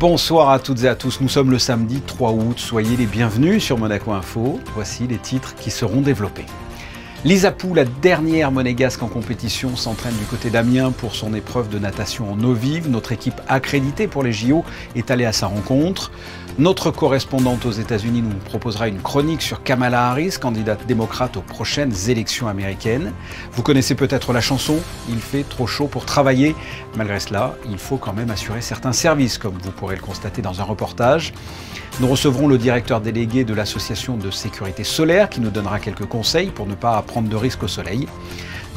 Bonsoir à toutes et à tous, nous sommes le samedi 3 août, soyez les bienvenus sur Monaco Info. Voici les titres qui seront développés. Lisa Pou, la dernière monégasque en compétition, s'entraîne du côté d'Amiens pour son épreuve de natation en eau vive. Notre équipe accréditée pour les JO est allée à sa rencontre. Notre correspondante aux États-Unis nous proposera une chronique sur Kamala Harris, candidate démocrate aux prochaines élections américaines. Vous connaissez peut-être la chanson « Il fait trop chaud pour travailler ». Malgré cela, il faut quand même assurer certains services, comme vous pourrez le constater dans un reportage. Nous recevrons le directeur délégué de l'association de sécurité solaire qui nous donnera quelques conseils pour ne pas prendre de risques au soleil.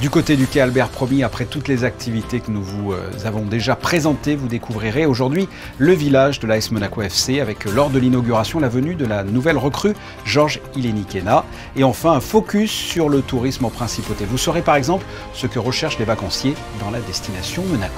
Du côté du quai Albert Ier, après toutes les activités que nous vous avons déjà présentées, vous découvrirez aujourd'hui le village de l'AS Monaco FC avec lors de l'inauguration la venue de la nouvelle recrue Georges Ilenikena. Et enfin un focus sur le tourisme en principauté. Vous saurez par exemple ce que recherchent les vacanciers dans la destination Monaco.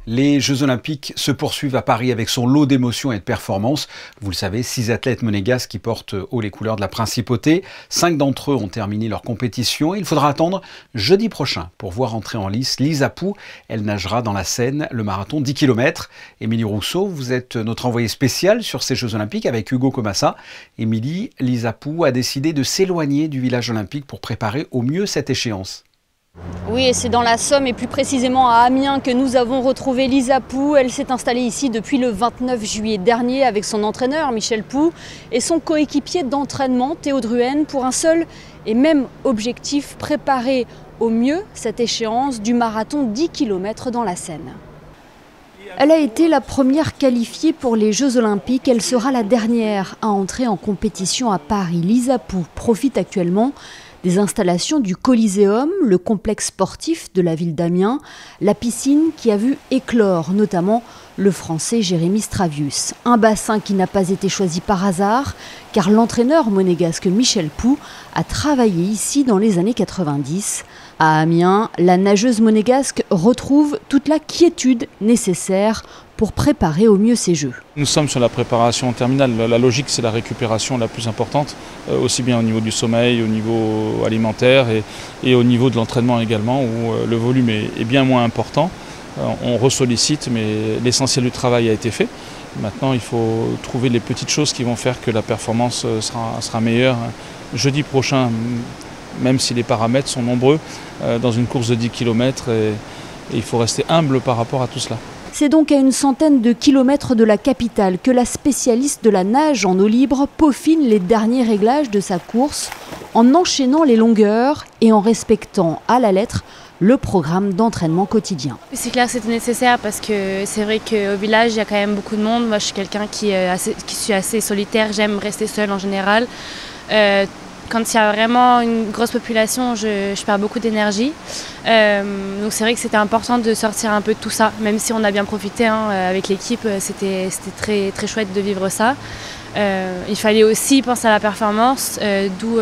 Les Jeux Olympiques se poursuivent à Paris avec son lot d'émotions et de performances. Vous le savez, 6 athlètes monégasques qui portent haut les couleurs de la principauté. 5 d'entre eux ont terminé leur compétition. Il faudra attendre jeudi prochain pour voir entrer en lice Lisa Pou. Elle nagera dans la Seine le marathon 10 km. Émilie Rousseau, vous êtes notre envoyée spéciale sur ces Jeux Olympiques avec Hugo Comassa. Émilie, Lisa Pou a décidé de s'éloigner du village olympique pour préparer au mieux cette échéance. Oui, et c'est dans la Somme et plus précisément à Amiens que nous avons retrouvé Lisa Pou. Elle s'est installée ici depuis le 29 juillet dernier avec son entraîneur Michel Pou et son coéquipier d'entraînement Théo Druhen pour un seul et même objectif, préparer au mieux cette échéance du marathon 10 km dans la Seine. Elle a été la première qualifiée pour les Jeux Olympiques. Elle sera la dernière à entrer en compétition à Paris. Lisa Pou profite actuellement des installations du Coliseum, le complexe sportif de la ville d'Amiens, la piscine qui a vu éclore notamment le Français Jérémy Stravius. Un bassin qui n'a pas été choisi par hasard, car l'entraîneur monégasque Michel Pou a travaillé ici dans les années 90. À Amiens, la nageuse monégasque retrouve toute la quiétude nécessaire pour préparer au mieux ces Jeux. Nous sommes sur la préparation terminale. La logique, c'est la récupération la plus importante, aussi bien au niveau du sommeil, au niveau alimentaire et au niveau de l'entraînement également, où le volume est bien moins important. On ressollicite, mais l'essentiel du travail a été fait. Maintenant, il faut trouver les petites choses qui vont faire que la performance sera meilleure. Jeudi prochain, même si les paramètres sont nombreux, dans une course de 10 km, et il faut rester humble par rapport à tout cela. C'est donc à une centaine de kilomètres de la capitale que la spécialiste de la nage en eau libre peaufine les derniers réglages de sa course en enchaînant les longueurs et en respectant à la lettre le programme d'entraînement quotidien. C'est clair que c'était nécessaire parce que c'est vrai qu'au village il y a quand même beaucoup de monde. Moi je suis quelqu'un qui suis assez solitaire, j'aime rester seule en général. Quand il y a vraiment une grosse population, je perds beaucoup d'énergie. Donc c'est vrai que c'était important de sortir un peu de tout ça, même si on a bien profité avec l'équipe, c'était très, très chouette de vivre ça. Il fallait aussi penser à la performance, d'où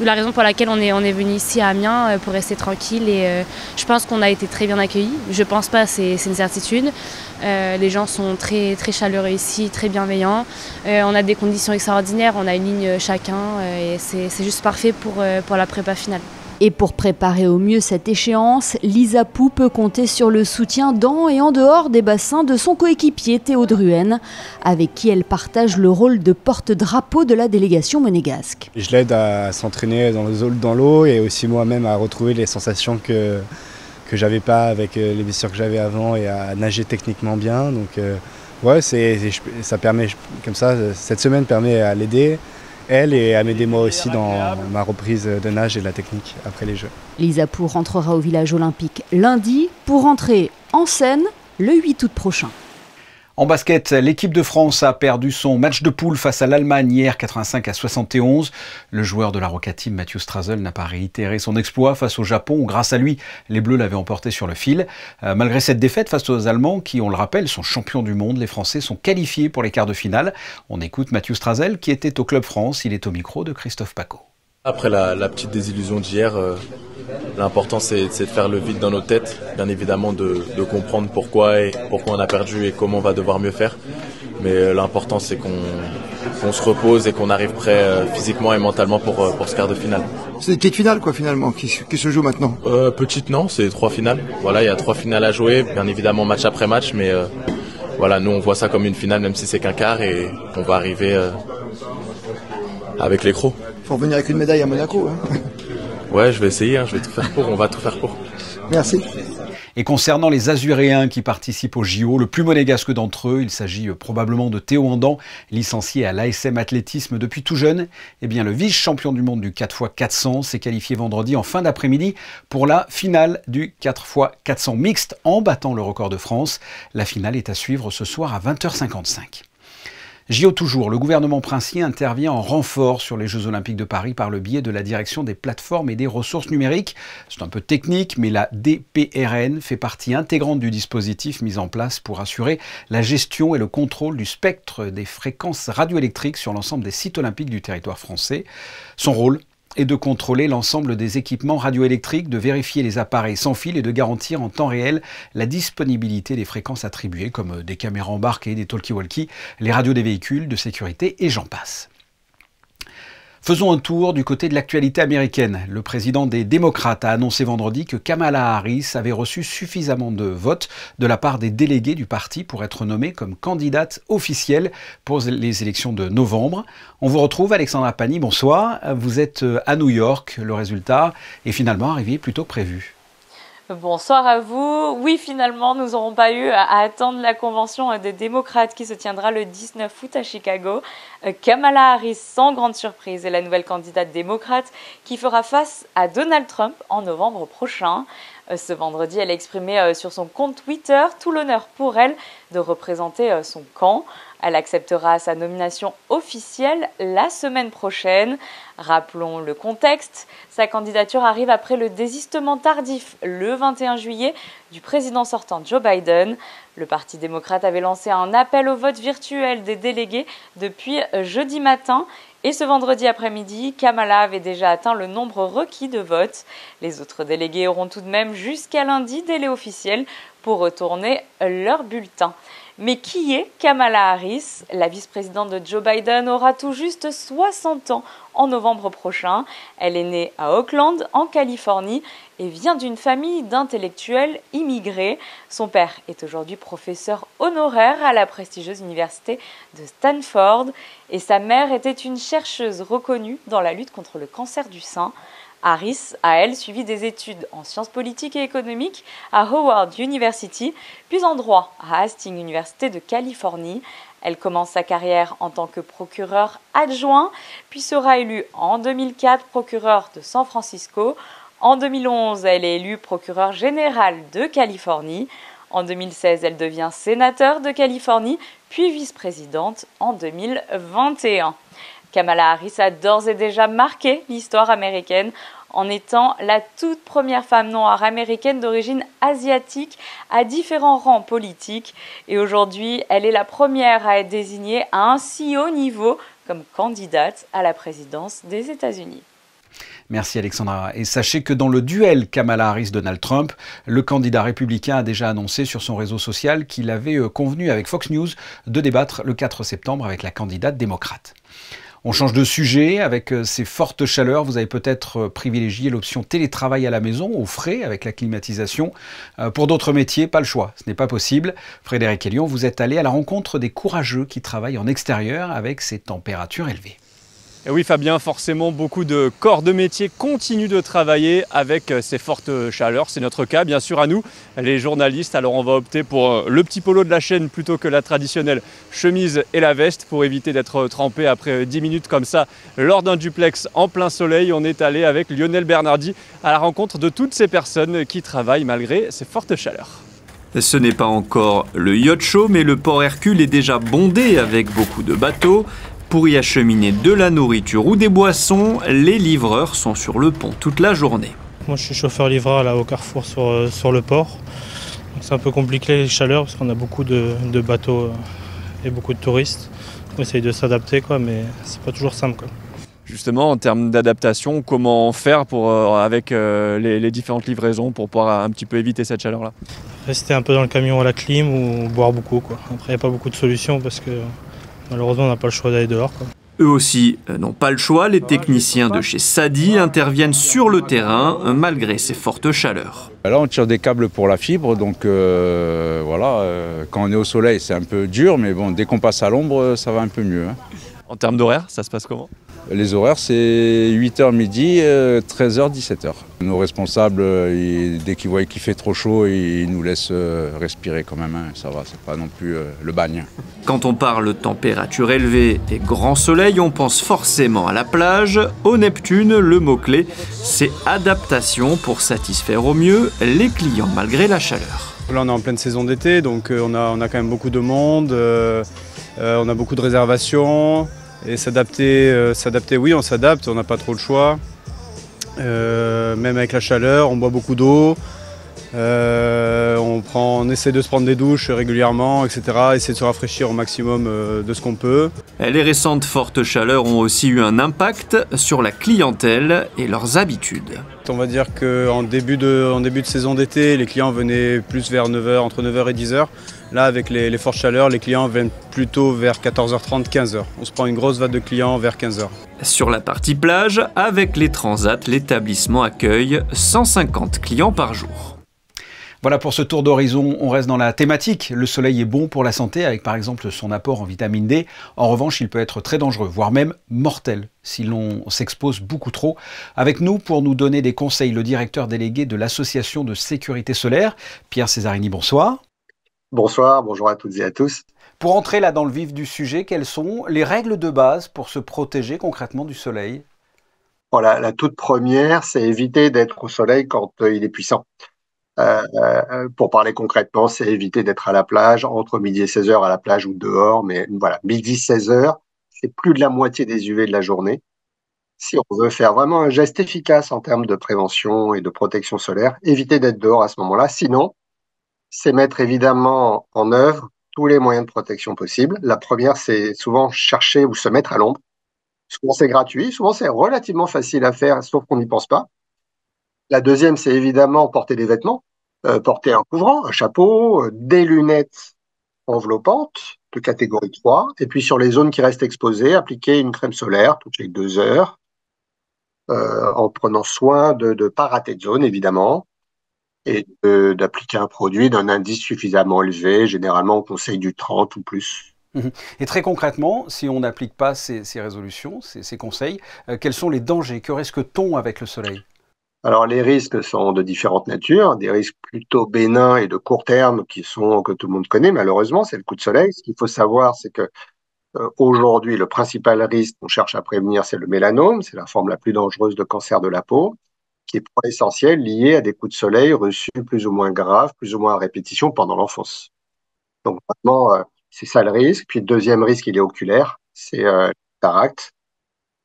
la raison pour laquelle on est venu ici à Amiens pour rester tranquille. Et je pense qu'on a été très bien accueillis. Je pense pas, c'est une certitude. Les gens sont très, très chaleureux ici, très bienveillants. On a des conditions extraordinaires, on a une ligne chacun et c'est juste parfait pour la prépa finale. Et pour préparer au mieux cette échéance, Lisa Pou peut compter sur le soutien dans et en dehors des bassins de son coéquipier Théo Druhen, avec qui elle partage le rôle de porte-drapeau de la délégation monégasque. Je l'aide à s'entraîner dans l'eau et aussi moi-même à retrouver les sensations que j'avais pas avec les blessures que j'avais avant et à nager techniquement bien. Donc ouais, ça permet comme ça, cette semaine permet à l'aider. Elle et à m'aider moi aussi dans ma reprise de nage et de la technique après les Jeux. Lisa Pou rentrera au village olympique lundi pour rentrer en Seine le 8 août prochain. En basket, l'équipe de France a perdu son match de poule face à l'Allemagne hier 85-71. Le joueur de la Roca Team, Mathieu Strazel, n'a pas réitéré son exploit face au Japon où grâce à lui, les Bleus l'avaient emporté sur le fil. Malgré cette défaite face aux Allemands qui, on le rappelle, sont champions du monde, les Français sont qualifiés pour les quarts de finale. On écoute Mathieu Strazel qui était au Club France. Il est au micro de Christophe Paco. Après la petite désillusion d'hier, l'important c'est de faire le vide dans nos têtes, bien évidemment de comprendre pourquoi on a perdu et comment on va devoir mieux faire. Mais l'important c'est qu'on se repose et qu'on arrive prêt physiquement et mentalement pour ce quart de finale. C'est une petite finale quoi finalement qui se joue maintenant. Petite non, c'est 3 finales. Voilà, il y a 3 finales à jouer, bien évidemment match après match, mais voilà, nous on voit ça comme une finale, même si c'est qu'un quart, et on va arriver avec les crocs. Faut revenir avec une médaille à Monaco. Hein. Ouais, je vais essayer, je vais tout faire pour, on va tout faire pour. Merci. Et concernant les Azuréens qui participent au JO, le plus monégasque d'entre eux, il s'agit probablement de Théo Andan, licencié à l'ASM Athlétisme depuis tout jeune. Eh bien, le vice-champion du monde du 4x400 s'est qualifié vendredi en fin d'après-midi pour la finale du 4x400 mixte en battant le record de France. La finale est à suivre ce soir à 20h55. JO toujours, le gouvernement princier intervient en renfort sur les Jeux Olympiques de Paris par le biais de la direction des plateformes et des ressources numériques. C'est un peu technique, mais la DPRN fait partie intégrante du dispositif mis en place pour assurer la gestion et le contrôle du spectre des fréquences radioélectriques sur l'ensemble des sites olympiques du territoire français. Son rôle est de contrôler l'ensemble des équipements radioélectriques, de vérifier les appareils sans fil et de garantir en temps réel la disponibilité des fréquences attribuées, comme des caméras embarquées, des talkie-walkie, les radios des véhicules de sécurité et j'en passe. Faisons un tour du côté de l'actualité américaine. Le président des démocrates a annoncé vendredi que Kamala Harris avait reçu suffisamment de votes de la part des délégués du parti pour être nommée comme candidate officielle pour les élections de novembre. On vous retrouve, Alexandra Pani, bonsoir. Vous êtes à New York. Le résultat est finalement arrivé plus tôt que prévu. Bonsoir à vous. Oui, finalement, nous n'aurons pas eu à attendre la convention des démocrates qui se tiendra le 19 août à Chicago. Kamala Harris, sans grande surprise, est la nouvelle candidate démocrate qui fera face à Donald Trump en novembre prochain. Ce vendredi, elle a exprimé sur son compte Twitter tout l'honneur pour elle de représenter son camp. Elle acceptera sa nomination officielle la semaine prochaine. Rappelons le contexte. Sa candidature arrive après le désistement tardif, le 21 juillet, du président sortant Joe Biden. Le Parti démocrate avait lancé un appel au vote virtuel des délégués depuis jeudi matin. Et ce vendredi après-midi, Kamala avait déjà atteint le nombre requis de votes. Les autres délégués auront tout de même jusqu'à lundi, délai officiel, pour retourner leur bulletin. Mais qui est Kamala Harris? La vice-présidente de Joe Biden aura tout juste 60 ans en novembre prochain. Elle est née à Oakland, en Californie, et vient d'une famille d'intellectuels immigrés. Son père est aujourd'hui professeur honoraire à la prestigieuse université de Stanford, et sa mère était une chercheuse reconnue dans la lutte contre le cancer du sein. Harris a, elle, suivi des études en sciences politiques et économiques à Howard University, puis en droit à Hastings Université de Californie. Elle commence sa carrière en tant que procureur adjoint, puis sera élue en 2004 procureur de San Francisco. En 2011, elle est élue procureure générale de Californie. En 2016, elle devient sénateur de Californie, puis vice-présidente en 2021. Kamala Harris a d'ores et déjà marqué l'histoire américaine en étant la toute première femme noire américaine d'origine asiatique à différents rangs politiques. Et aujourd'hui, elle est la première à être désignée à un si haut niveau comme candidate à la présidence des États-Unis. Merci Alexandra. Et sachez que dans le duel Kamala Harris-Donald Trump, le candidat républicain a déjà annoncé sur son réseau social qu'il avait convenu avec Fox News de débattre le 4 septembre avec la candidate démocrate. On change de sujet. Avec ces fortes chaleurs, vous avez peut-être privilégié l'option télétravail à la maison, au frais, avec la climatisation. Pour d'autres métiers, pas le choix. Ce n'est pas possible. Frédéric Elion, vous êtes allé à la rencontre des courageux qui travaillent en extérieur avec ces températures élevées. Et oui Fabien, forcément beaucoup de corps de métier continuent de travailler avec ces fortes chaleurs. C'est notre cas bien sûr à nous, les journalistes. Alors on va opter pour le petit polo de la chaîne plutôt que la traditionnelle chemise et la veste pour éviter d'être trempé après 10 minutes comme ça lors d'un duplex en plein soleil. On est allé avec Lionel Bernardi à la rencontre de toutes ces personnes qui travaillent malgré ces fortes chaleurs. Ce n'est pas encore le yacht show, mais le port Hercule est déjà bondé avec beaucoup de bateaux. Pour y acheminer de la nourriture ou des boissons, les livreurs sont sur le pont toute la journée. Moi je suis chauffeur-livreur là au Carrefour sur le port. C'est un peu compliqué les chaleurs parce qu'on a beaucoup de bateaux et beaucoup de touristes. On essaye de s'adapter mais c'est pas toujours simple quoi. Justement, en termes d'adaptation, comment faire avec les différentes livraisons pour pouvoir un petit peu éviter cette chaleur-là? Rester un peu dans le camion à la clim ou boire beaucoup quoi. Après il n'y a pas beaucoup de solutions parce que malheureusement, on n'a pas le choix d'aller dehors. Eux aussi n'ont pas le choix, les techniciens de chez Sadi interviennent sur le terrain malgré ces fortes chaleurs. Là on tire des câbles pour la fibre, donc voilà, quand on est au soleil c'est un peu dur, mais bon, dès qu'on passe à l'ombre ça va un peu mieux. En termes d'horaire, ça se passe comment? Les horaires c'est 8h midi, 13h, 17h. Nos responsables, dès qu'ils voient qu'il fait trop chaud, ils nous laissent respirer quand même, ça va, c'est pas non plus le bagne. Quand on parle température élevée et grand soleil, on pense forcément à la plage. Au Neptune, le mot-clé, c'est adaptation pour satisfaire au mieux les clients malgré la chaleur. Là on est en pleine saison d'été, donc on a quand même beaucoup de monde, on a beaucoup de réservations. Et s'adapter, oui, on s'adapte, on n'a pas trop le choix. Même avec la chaleur, on boit beaucoup d'eau, on essaie de se prendre des douches régulièrement, etc. Essayer de se rafraîchir au maximum de ce qu'on peut. Les récentes fortes chaleurs ont aussi eu un impact sur la clientèle et leurs habitudes. On va dire qu'en début de saison d'été, les clients venaient plus vers 9h, entre 9h et 10h. Là, avec les fortes chaleurs, les clients viennent plutôt vers 14h30, 15h. On se prend une grosse vague de clients vers 15h. Sur la partie plage, avec les transats, l'établissement accueille 150 clients par jour. Voilà pour ce tour d'horizon, on reste dans la thématique. Le soleil est bon pour la santé avec par exemple son apport en vitamine D. En revanche, il peut être très dangereux, voire même mortel, si l'on s'expose beaucoup trop. Avec nous, pour nous donner des conseils, le directeur délégué de l'Association de sécurité solaire, Pierre Cesarini, bonsoir. Bonsoir, bonjour à toutes et à tous. Pour entrer là dans le vif du sujet, quelles sont les règles de base pour se protéger concrètement du soleil? Voilà, la toute première, c'est éviter d'être au soleil quand il est puissant. Pour parler concrètement, c'est éviter d'être à la plage, entre midi et 16h à la plage ou dehors, mais voilà, midi 16h, c'est plus de la moitié des UV de la journée. Si on veut faire vraiment un geste efficace en termes de prévention et de protection solaire, éviter d'être dehors à ce moment-là. Sinon, c'est mettre évidemment en œuvre tous les moyens de protection possibles. La première, c'est souvent chercher ou se mettre à l'ombre. Souvent, c'est gratuit. Souvent, c'est relativement facile à faire, sauf qu'on n'y pense pas. La deuxième, c'est évidemment porter des vêtements, porter un couvrant, un chapeau, des lunettes enveloppantes de catégorie 3. Et puis, sur les zones qui restent exposées, appliquer une crème solaire toutes les 2 heures, en prenant soin de ne pas rater de zone, évidemment, et d'appliquer un produit d'un indice suffisamment élevé. Généralement, on conseille du 30 ou plus. Et très concrètement, si on n'applique pas ces résolutions, ces conseils, quels sont les dangers? Que risque-t-on avec le soleil? Alors, les risques sont de différentes natures, des risques plutôt bénins et de court terme que tout le monde connaît, malheureusement, c'est le coup de soleil. Ce qu'il faut savoir, c'est que aujourd'hui, le principal risque qu'on cherche à prévenir, c'est le mélanome, c'est la forme la plus dangereuse de cancer de la peau, qui est pour l'essentiel lié à des coups de soleil reçus plus ou moins graves, plus ou moins à répétition pendant l'enfance. Donc, vraiment, c'est ça le risque. Puis, le deuxième risque, il est oculaire, c'est la cataracte.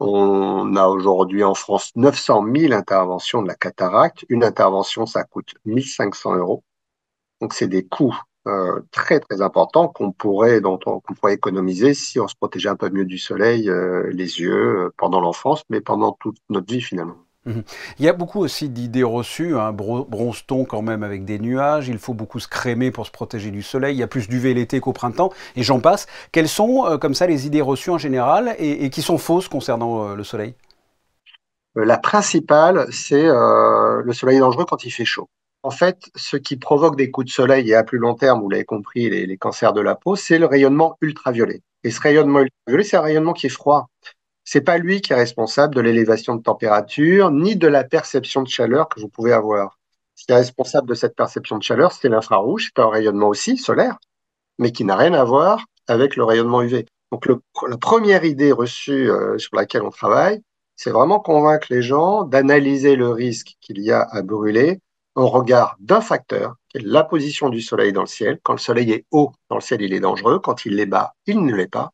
On a aujourd'hui en France 900 000 interventions de la cataracte. Une intervention, ça coûte 1 500 €. Donc, c'est des coûts très, très importants qu'on pourrait économiser si on se protégeait un peu mieux du soleil, les yeux, pendant l'enfance, mais pendant toute notre vie finalement. Il y a beaucoup aussi d'idées reçues, bronze-t-on quand même avec des nuages, il faut beaucoup se crémer pour se protéger du soleil, il y a plus d'UV l'été qu'au printemps, et j'en passe. Quelles sont comme ça les idées reçues en général et qui sont fausses concernant le soleil? La principale, c'est le soleil est dangereux quand il fait chaud. En fait, ce qui provoque des coups de soleil et à plus long terme, vous l'avez compris, les cancers de la peau, c'est le rayonnement ultraviolet. Et ce rayonnement ultraviolet, c'est un rayonnement qui est froid. C'est pas lui qui est responsable de l'élévation de température, ni de la perception de chaleur que vous pouvez avoir. Ce qui est responsable de cette perception de chaleur, c'est l'infrarouge, c'est un rayonnement aussi solaire, mais qui n'a rien à voir avec le rayonnement UV. Donc, la première idée reçue sur laquelle on travaille, c'est vraiment convaincre les gens d'analyser le risque qu'il y a à brûler au regard d'un facteur, qui est la position du soleil dans le ciel. Quand le soleil est haut dans le ciel, il est dangereux. Quand il est bas, il ne l'est pas.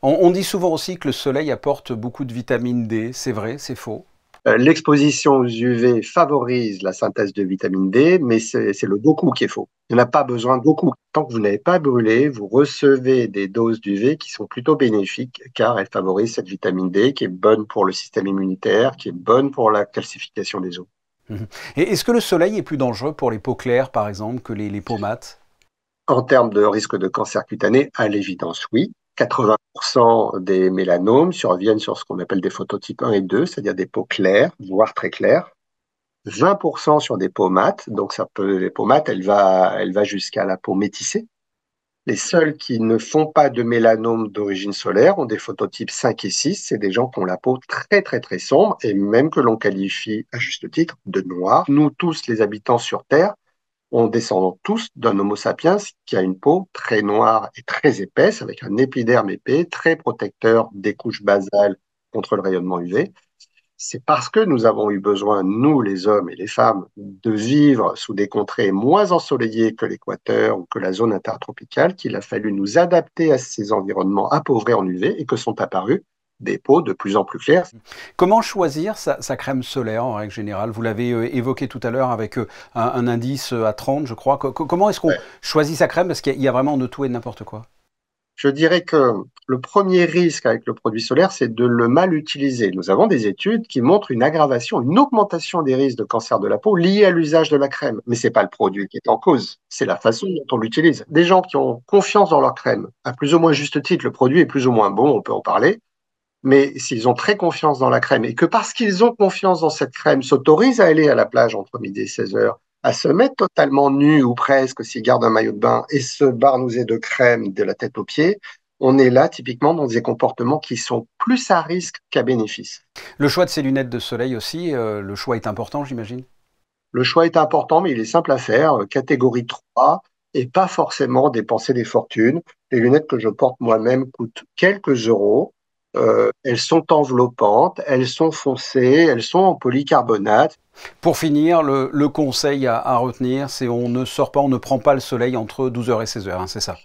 On dit souvent aussi que le soleil apporte beaucoup de vitamine D. C'est vrai, c'est faux? L'exposition aux UV favorise la synthèse de vitamine D, mais c'est le beaucoup qui est faux. Il n'y en a pas besoin de beaucoup. Tant que vous n'avez pas brûlé, vous recevez des doses d'UV qui sont plutôt bénéfiques, car elles favorisent cette vitamine D qui est bonne pour le système immunitaire, qui est bonne pour la calcification des os. Et est-ce que le soleil est plus dangereux pour les peaux claires, par exemple, que les peaux mates? En termes de risque de cancer cutané, à l'évidence, oui. 80% des mélanomes surviennent sur ce qu'on appelle des phototypes 1 et 2, c'est-à-dire des peaux claires, voire très claires. 20% sur des peaux mates, donc les peaux mates, elle va jusqu'à la peau métissée. Les seuls qui ne font pas de mélanome d'origine solaire ont des phototypes 5 et 6. C'est des gens qui ont la peau très, très, très sombre et même que l'on qualifie, à juste titre, de noir. Nous tous, les habitants sur Terre, on descend tous d'un Homo sapiens qui a une peau très noire et très épaisse, avec un épiderme épais, très protecteur des couches basales contre le rayonnement UV. C'est parce que nous avons eu besoin, nous les hommes et les femmes, de vivre sous des contrées moins ensoleillées que l'équateur ou que la zone intertropicale qu'il a fallu nous adapter à ces environnements appauvris en UV et que sont apparus des peaux de plus en plus claires. Comment choisir sa crème solaire en règle générale? Vous l'avez évoqué tout à l'heure avec un indice à 30, je crois. Comment est-ce qu'on choisit sa crème? Parce qu'il y a vraiment de tout et de n'importe quoi. Je dirais que le premier risque avec le produit solaire, c'est de le mal utiliser. Nous avons des études qui montrent une aggravation, une augmentation des risques de cancer de la peau liés à l'usage de la crème. Mais c'est pas le produit qui est en cause, c'est la façon dont on l'utilise. Des gens qui ont confiance dans leur crème, à plus ou moins juste titre, le produit est plus ou moins bon, on peut en parler. Mais s'ils ont très confiance dans la crème et que parce qu'ils ont confiance dans cette crème, s'autorisent à aller à la plage entre midi et 16 heures, à se mettre totalement nu ou presque s'ils gardent un maillot de bain et se barnouser de crème de la tête aux pieds, on est là typiquement dans des comportements qui sont plus à risque qu'à bénéfice. Le choix de ces lunettes de soleil aussi, le choix est important, j'imagine? Le choix est important, mais il est simple à faire, catégorie 3, et pas forcément dépenser des fortunes. Les lunettes que je porte moi-même coûtent quelques euros. Elles sont enveloppantes, elles sont foncées, elles sont en polycarbonate. Pour finir, le conseil à retenir, c'est on ne sort pas, on ne prend pas le soleil entre 12h et 16h, hein, c'est ça?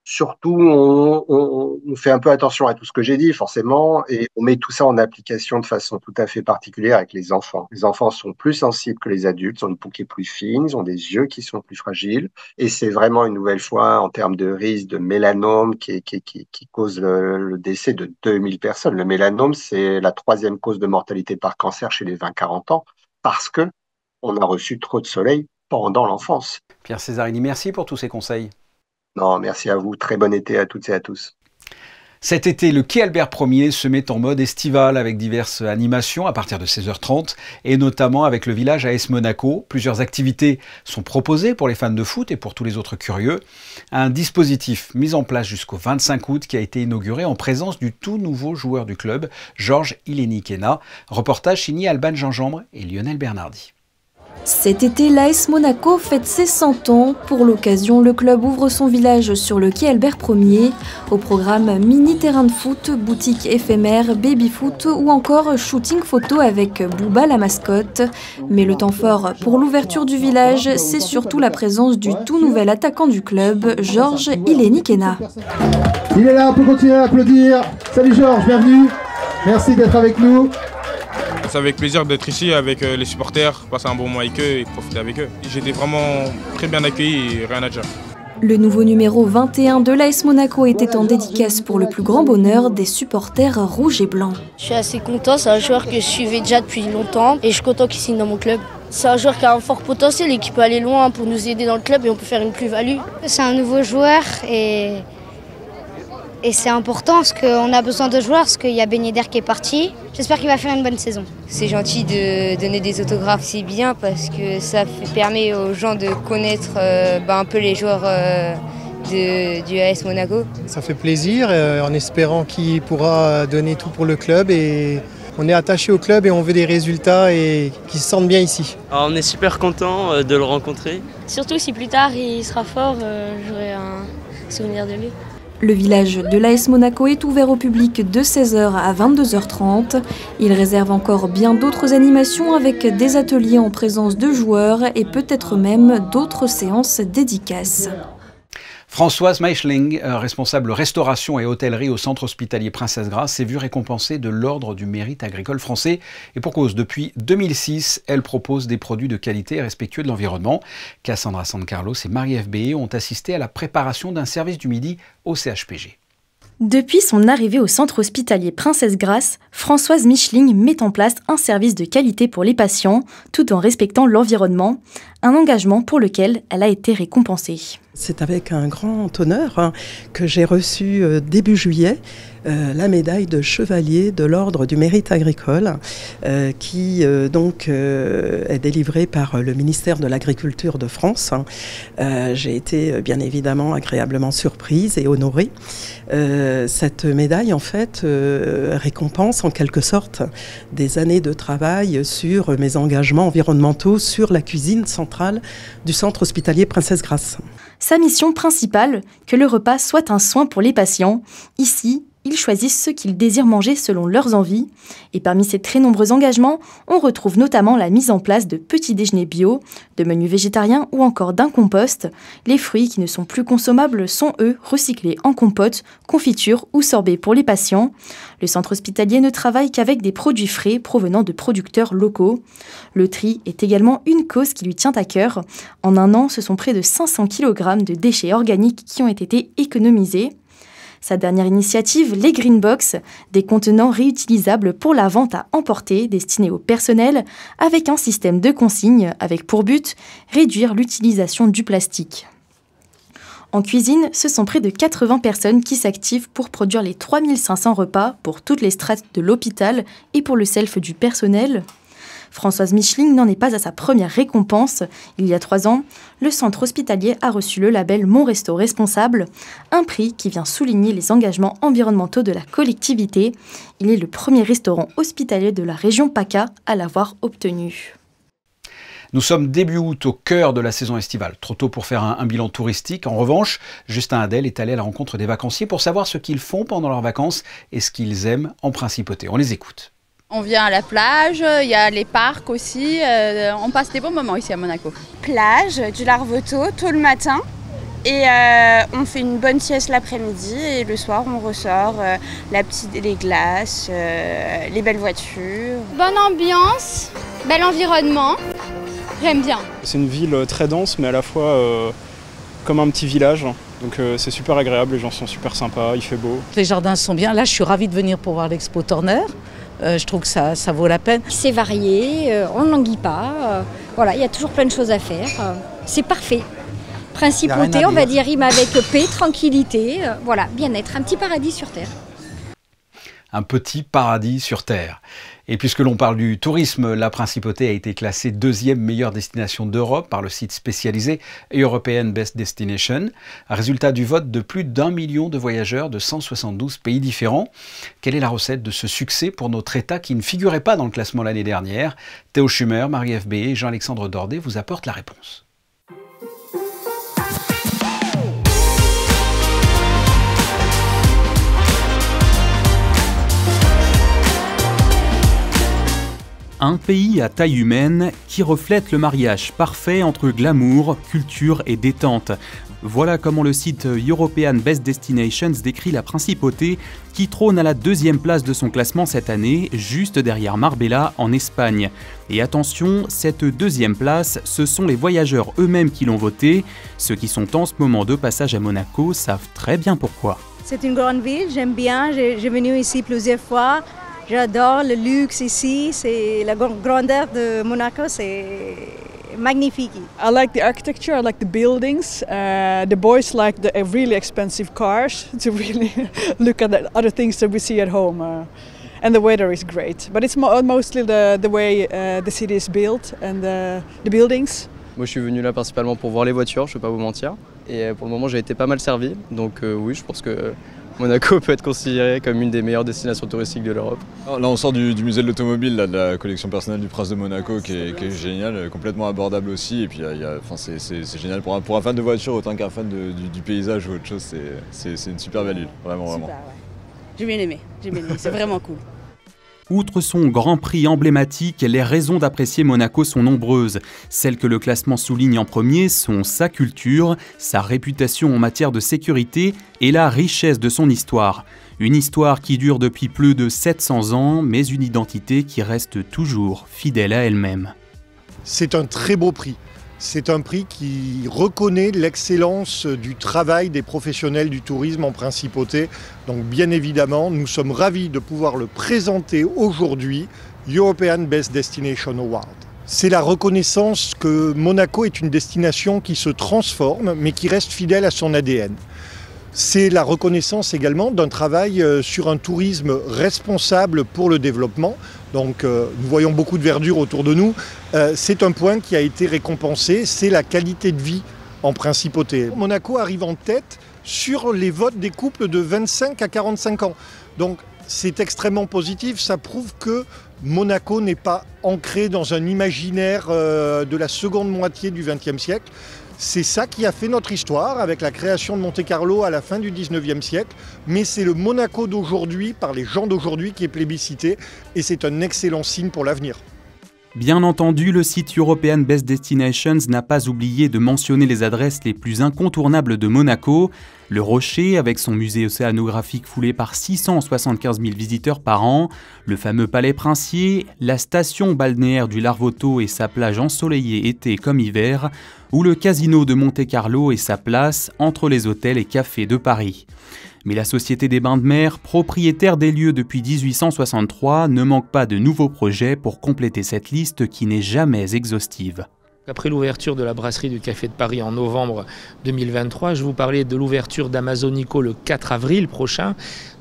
Surtout, on fait un peu attention à tout ce que j'ai dit, forcément, et on met tout ça en application de façon tout à fait particulière avec les enfants. Les enfants sont plus sensibles que les adultes, ils ont une peau qui est plus fine, ils ont des yeux qui sont plus fragiles, et c'est vraiment une nouvelle fois, en termes de risque de mélanome, qui cause le décès de 2000 personnes. Le mélanome, c'est la 3e cause de mortalité par cancer chez les 20-40 ans, parce que on a reçu trop de soleil pendant l'enfance. Pierre Cesarini, merci pour tous ces conseils. Non, merci à vous. Très bon été à toutes et à tous. Cet été, le quai Albert Ier se met en mode estival avec diverses animations à partir de 16h30 et notamment avec le village AS Monaco. Plusieurs activités sont proposées pour les fans de foot et pour tous les autres curieux. Un dispositif mis en place jusqu'au 25 août qui a été inauguré en présence du tout nouveau joueur du club, Georges Iléniquena. Reportage signé Alban Gingembre et Lionel Bernardi. Cet été, l'AS Monaco fête ses 100 ans. Pour l'occasion, le club ouvre son village sur le quai Albert Ier. Au programme mini terrain de foot, boutique éphémère, baby-foot ou encore shooting photo avec Booba la mascotte. Mais le temps fort pour l'ouverture du village, c'est surtout la présence du tout nouvel attaquant du club, Georges Iléniquena. Il est là, on peut continuer à applaudir. Salut Georges, bienvenue. Merci d'être avec nous. C'est avec plaisir d'être ici avec les supporters, passer un bon moment avec eux et profiter avec eux. J'étais vraiment très bien accueilli et rien à dire. Le nouveau numéro 21 de l'AS Monaco était en dédicace pour le plus grand bonheur des supporters rouges et blancs. Je suis assez content, c'est un joueur que je suivais déjà depuis longtemps et je suis content qu'il signe dans mon club. C'est un joueur qui a un fort potentiel et qui peut aller loin pour nous aider dans le club et on peut faire une plus-value. C'est un nouveau joueur et c'est important parce qu'on a besoin de joueurs, parce qu'il y a Ben Yedder qui est parti. J'espère qu'il va faire une bonne saison. C'est gentil de donner des autographes, c'est bien parce que ça permet aux gens de connaître un peu les joueurs du AS Monaco. Ça fait plaisir en espérant qu'il pourra donner tout pour le club et on est attaché au club et on veut des résultats et qu'ils se sentent bien ici. Alors on est super content de le rencontrer. Surtout si plus tard il sera fort, j'aurai un souvenir de lui. Le village de l'AS Monaco est ouvert au public de 16h à 22h30. Il réserve encore bien d'autres animations avec des ateliers en présence de joueurs et peut-être même d'autres séances dédicaces. Françoise Meichling, responsable restauration et hôtellerie au centre hospitalier Princesse Grasse, s'est vue récompensée de l'Ordre du mérite agricole français. Et pour cause, depuis 2006, elle propose des produits de qualité et respectueux de l'environnement. Cassandra Sancarlos et Marie-Ève Béé ont assisté à la préparation d'un service du midi au CHPG. Depuis son arrivée au centre hospitalier Princesse Grasse, Françoise Meichling met en place un service de qualité pour les patients, tout en respectant l'environnement. un engagement pour lequel elle a été récompensée. C'est avec un grand honneur que j'ai reçu début juillet la médaille de chevalier de l'Ordre du Mérite agricole qui est délivrée par le ministère de l'Agriculture de France. J'ai été bien évidemment agréablement surprise et honorée. Cette médaille en fait récompense en quelque sorte des années de travail sur mes engagements environnementaux sur la cuisine centrale du centre hospitalier Princesse Grasse. Sa mission principale, que le repas soit un soin pour les patients. Ici, ils choisissent ce qu'ils désirent manger selon leurs envies. Et parmi ces très nombreux engagements, on retrouve notamment la mise en place de petits déjeuners bio, de menus végétariens ou encore d'un compost. Les fruits qui ne sont plus consommables sont, eux, recyclés en compote, confiture ou sorbet pour les patients. Le centre hospitalier ne travaille qu'avec des produits frais provenant de producteurs locaux. Le tri est également une cause qui lui tient à cœur. En un an, ce sont près de 500 kg de déchets organiques qui ont été économisés. Sa dernière initiative, les Green Box, des contenants réutilisables pour la vente à emporter destinés au personnel, avec un système de consigne avec pour but réduire l'utilisation du plastique. En cuisine, ce sont près de 80 personnes qui s'activent pour produire les 3500 repas pour toutes les strates de l'hôpital et pour le self du personnel. Françoise Micheling n'en est pas à sa première récompense. Il y a 3 ans, le centre hospitalier a reçu le label Mon Resto Responsable, un prix qui vient souligner les engagements environnementaux de la collectivité. Il est le premier restaurant hospitalier de la région PACA à l'avoir obtenu. Nous sommes début août, au cœur de la saison estivale. Trop tôt pour faire un bilan touristique. En revanche, Justin Hadel est allé à la rencontre des vacanciers pour savoir ce qu'ils font pendant leurs vacances et ce qu'ils aiment en principauté. On les écoute. On vient à la plage, il y a les parcs aussi, on passe des bons moments ici à Monaco. Plage, du Larvoto, tôt le matin et on fait une bonne sieste l'après-midi et le soir on ressort, les glaces, les belles voitures. Bonne ambiance, bel environnement, j'aime bien. C'est une ville très dense mais à la fois comme un petit village. Donc c'est super agréable, les gens sont super sympas, il fait beau. Les jardins sont bien, là je suis ravie de venir pour voir l'expo Turner. Je trouve que ça vaut la peine. C'est varié, on ne languit pas. Voilà, il y a toujours plein de choses à faire. C'est parfait. Principauté, on va dire, rime avec paix, tranquillité. Voilà, bien-être, un petit paradis sur Terre. Un petit paradis sur Terre. Et puisque l'on parle du tourisme, la Principauté a été classée 2e meilleure destination d'Europe par le site spécialisé European Best Destination. Résultat du vote de plus d'1 million de voyageurs de 172 pays différents. Quelle est la recette de ce succès pour notre État qui ne figurait pas dans le classement l'année dernière? Théo Schumer, Marie FB et Jean-Alexandre Dordet vous apportent la réponse. Un pays à taille humaine qui reflète le mariage parfait entre glamour, culture et détente. Voilà comment le site European Best Destinations décrit la Principauté, qui trône à la 2e place de son classement cette année, juste derrière Marbella en Espagne. Et attention, cette 2e place, ce sont les voyageurs eux-mêmes qui l'ont voté. Ceux qui sont en ce moment de passage à Monaco savent très bien pourquoi. C'est une grande ville, j'aime bien, j'ai venu ici plusieurs fois. J'adore le luxe ici, c'est la grandeur de Monaco, c'est magnifique. I like the architecture, I like the buildings. The boys like the really expensive cars to really look at other things that we see at home. And the weather is great, but it's mostly the way the city is built and the buildings. Moi je suis venu là principalement pour voir les voitures, je ne vais pas vous mentir. Et pour le moment j'ai été pas mal servi, donc oui je pense que Monaco peut être considéré comme une des meilleures destinations touristiques de l'Europe. Là on sort du musée de l'automobile, de la collection personnelle du Prince de Monaco qui est géniale, complètement abordable aussi. Et puis c'est génial pour un fan de voiture autant qu'un fan du paysage ou autre chose, c'est une super belle île, vraiment. Super, ouais. J'ai bien aimé, c'est vraiment cool. Outre son Grand Prix emblématique, les raisons d'apprécier Monaco sont nombreuses. Celles que le classement souligne en premier sont sa culture, sa réputation en matière de sécurité et la richesse de son histoire. Une histoire qui dure depuis plus de 700 ans, mais une identité qui reste toujours fidèle à elle-même. C'est un très beau prix. C'est un prix qui reconnaît l'excellence du travail des professionnels du tourisme en Principauté. Donc bien évidemment, nous sommes ravis de pouvoir le présenter aujourd'hui, European Best Destination Award. C'est la reconnaissance que Monaco est une destination qui se transforme, mais qui reste fidèle à son ADN. C'est la reconnaissance également d'un travail sur un tourisme responsable pour le développement. Donc nous voyons beaucoup de verdure autour de nous. C'est un point qui a été récompensé, c'est la qualité de vie en principauté. Monaco arrive en tête sur les votes des couples de 25 à 45 ans. Donc c'est extrêmement positif, ça prouve que Monaco n'est pas ancré dans un imaginaire de la seconde moitié du XXe siècle. C'est ça qui a fait notre histoire avec la création de Monte-Carlo à la fin du XIXe siècle. Mais c'est le Monaco d'aujourd'hui, par les gens d'aujourd'hui, qui est plébiscité. Et c'est un excellent signe pour l'avenir. Bien entendu, le site European Best Destinations n'a pas oublié de mentionner les adresses les plus incontournables de Monaco. Le Rocher, avec son musée océanographique foulé par 675 000 visiteurs par an, le fameux Palais Princier, la station balnéaire du Larvotto et sa plage ensoleillée été comme hiver, ou le casino de Monte-Carlo et sa place entre les hôtels et cafés de Paris. Mais la Société des Bains de Mer, propriétaire des lieux depuis 1863, ne manque pas de nouveaux projets pour compléter cette liste qui n'est jamais exhaustive. Après l'ouverture de la brasserie du Café de Paris en novembre 2023, je vous parlais de l'ouverture d'Amazonico le 4 avril prochain.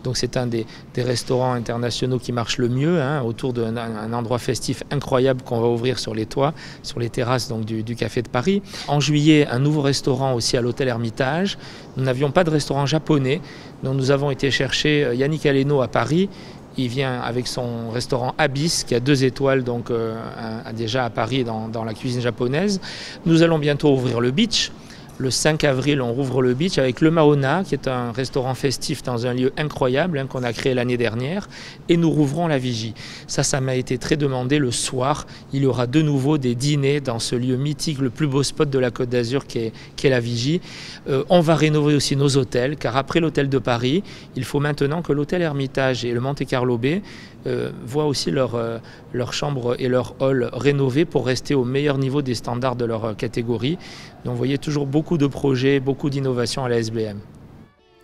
Donc c'est un des restaurants internationaux qui marche le mieux, autour d'un endroit festif incroyable qu'on va ouvrir sur les toits, sur les terrasses donc, du Café de Paris. En juillet, un nouveau restaurant aussi à l'hôtel Hermitage. Nous n'avions pas de restaurant japonais, donc nous avons été chercher Yannick Aleno à Paris. Il vient avec son restaurant Abyss, qui a 2 étoiles donc, déjà à Paris dans la cuisine japonaise. Nous allons bientôt ouvrir le Beach. Le 5 avril, on rouvre le Beach avec le Mahona, qui est un restaurant festif dans un lieu incroyable qu'on a créé l'année dernière. Et nous rouvrons la Vigie. Ça m'a été très demandé. Le soir, il y aura de nouveau des dîners dans ce lieu mythique, le plus beau spot de la Côte d'Azur qui est la Vigie. On va rénover aussi nos hôtels, car après l'hôtel de Paris, il faut maintenant que l'hôtel Hermitage et le Monte-Carlo Bay voient aussi leurs chambres et leurs halls rénovés pour rester au meilleur niveau des standards de leur catégorie. Donc vous voyez toujours beaucoup de projets, beaucoup d'innovations à la SBM.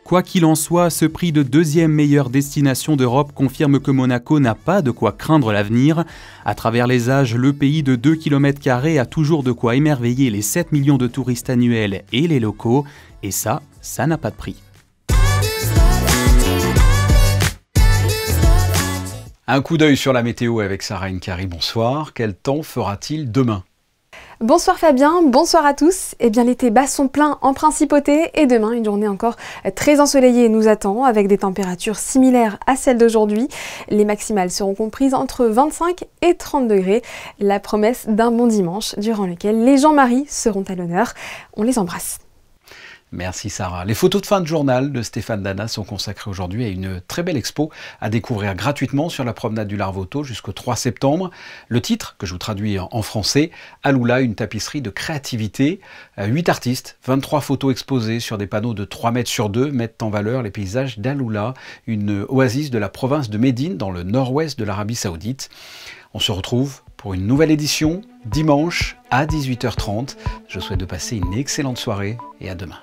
Quoi qu'il en soit, ce prix de 2e meilleure destination d'Europe confirme que Monaco n'a pas de quoi craindre l'avenir. À travers les âges, le pays de 2 km² a toujours de quoi émerveiller les 7 millions de touristes annuels et les locaux. Et ça n'a pas de prix. Un coup d'œil sur la météo avec Sarah Nkari, bonsoir. Quel temps fera-t-il demain ? Bonsoir Fabien, bonsoir à tous. Eh bien l'été bat son plein en principauté et demain une journée encore très ensoleillée nous attend avec des températures similaires à celles d'aujourd'hui. Les maximales seront comprises entre 25 et 30 degrés. La promesse d'un bon dimanche durant lequel les Jean-Marie seront à l'honneur. On les embrasse. Merci Sarah. Les photos de fin de journal de Stéphane Dana sont consacrées aujourd'hui à une très belle expo à découvrir gratuitement sur la promenade du Larvotto jusqu'au 3 septembre. Le titre, que je vous traduis en français, Alula, une tapisserie de créativité. 8 artistes, 23 photos exposées sur des panneaux de 3 mètres sur 2 mettent en valeur les paysages d'Alula, une oasis de la province de Médine dans le nord-ouest de l'Arabie Saoudite. On se retrouve pour une nouvelle édition dimanche à 18h30. Je vous souhaite de passer une excellente soirée et à demain.